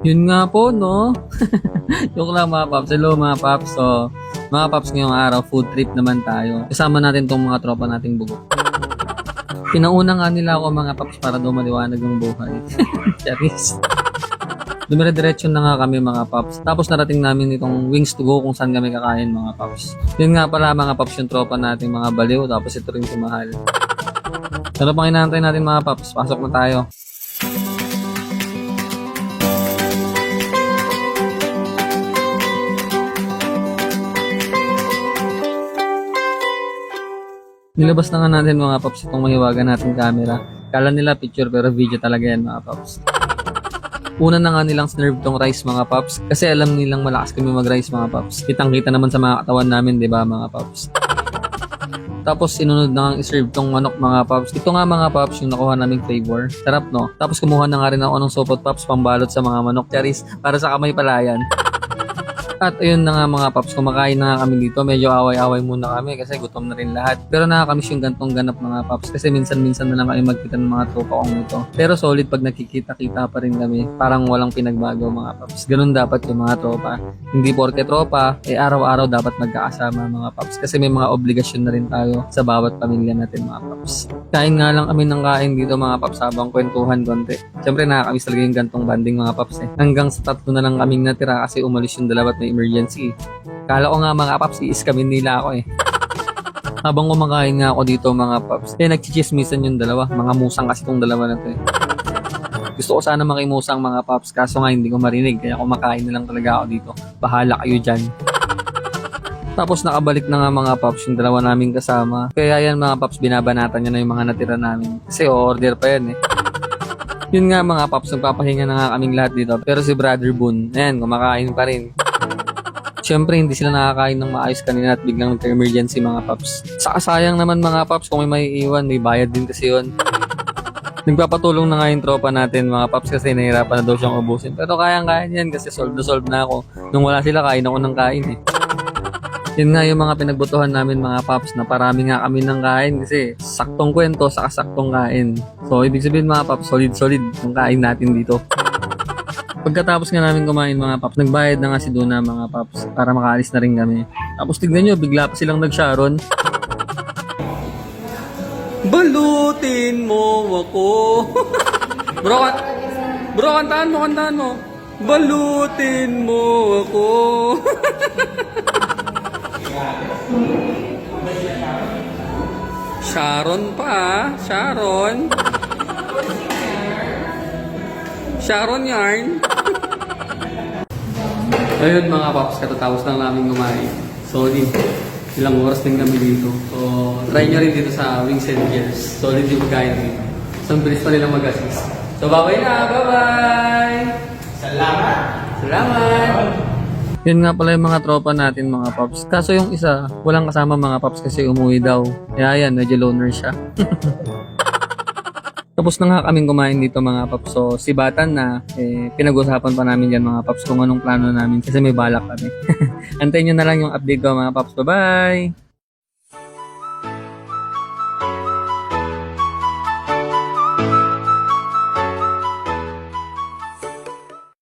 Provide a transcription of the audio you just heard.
Yun nga po, no? Joke lang mga paps. Hello mga paps. So, mga paps ngayong araw, food trip naman tayo. Kasama natin tong mga tropa nating bugok. Pinauna nga nila ako mga paps para daw maliwanag yung buhay. Charis. Dumire-diretso na nga kami mga paps. Tapos narating namin itong wings to go kung saan kami kakain mga paps. Yun nga pala mga paps yung tropa nating mga baliw. Tapos ito rin si Mahal. Ano pang inaantay natin mga paps? Pasok na tayo. Nilabas na nga natin mga paps itong mahiwagan natin camera. Kala nila picture pero video talaga yan mga paps. Una na nga nilang snerve tong rice mga paps kasi alam nilang malakas kami mag-rice mga paps. Kitang-kita naman sa mga katawan namin, 'di ba mga paps? Tapos sinunod na nga i-serve tong manok mga paps. Ito nga mga paps yung nakuha naming flavor. Sarap no? Tapos kumuha na nga rin ako ng sopot paps pambalot sa mga manok charis para sa kamay pala yan. At ayun na nga mga paps, kumakain na nga kami dito. Medyo away-away muna kami kasi gutom na rin lahat. Pero nakakamiss yung gantong ganap mga paps kasi minsan-minsan na lang kami magkita ng mga tropa kong ito. Pero solid pag nakikita-kita pa rin kami. Parang walang pinagbago mga paps. Ganun dapat yung mga tropa. Hindi porke tropa, araw-araw dapat magkakasama mga paps. Kasi may mga obligasyon na rin tayo sa bawat pamilya natin mga paps. Kain nga lang kami ng kain dito mga paps habang kwentuhan konti. Siyempre nakakamiss talaga yung gantong banding mga paps eh. Hanggang sa 3 na lang kaming natira kasi umalis yung dalawa at may emergency. Kala ko nga mga paps, iiskamin nila ako eh. Habang kumakain nga ako dito mga paps, nagchichismisan yung dalawa. Mga musang kasi tong dalawa na to eh. Gusto ko sana makimusang mga paps, kaso nga hindi ko marinig. Kaya kumakain na lang talaga ako dito. Bahala kayo dyan. Tapos nakabalik na nga mga paps yung dalawa naming kasama. Kaya yan mga paps, binabanatan niya na yung mga natira namin. Kasi order pa yan eh. Yun nga mga paps, nagpapahinga na nga kaming lahat dito. Pero si Brother Boon, ayan, kumakain pa rin. Siyempre, hindi sila nakakain ng maayos kanina at biglang nagka-emergency mga paps. Saka sayang naman mga paps, kung may iiwan, may bayad din kasi yun. Nagpapatulong na nga yung tropa natin mga paps kasi nahirapan na daw siyang ubusin. Pero kayang-kaya yan kasi solve na ako. Nung wala sila, kain ako ng kain eh. Yun nga yung mga pinagbutuhan namin mga paps na parami nga kami ng kain kasi saktong kwento saka saktong kain. So, ibig sabihin mga paps, solid-solid yung kain natin dito. Pagkatapos nga namin kumain mga paps, nagbayad na nga si Duna mga paps para makaalis na rin kami. Tapos tignan nyo, bigla pa silang nag-Sharon. Balutin mo ako. Bro, kantaan mo. Balutin mo ako. Sharon pa, Sharon. Sharon yarn. Ayun mga paps, katatapos lang namin kumain. Solid. Ilang oras din kami dito. So, try nyo rin dito sa Wings and Gears. Solid yung pagkain dito. So, ang bilis pa nilang mag-assist. So, bye-bye na! Bye-bye! Salamat! Yun nga pala yung mga tropa natin mga paps. Kaso yung isa, walang kasama mga paps kasi umuwi daw. Kaya yan, medyo loner siya. Tapos na nga kaming kumain dito mga paps. So, si Batan na, pinag-usapan pa namin yan mga paps kung anong plano namin kasi may balak kami. Antayin nyo na lang yung update ko mga paps. Bye-bye!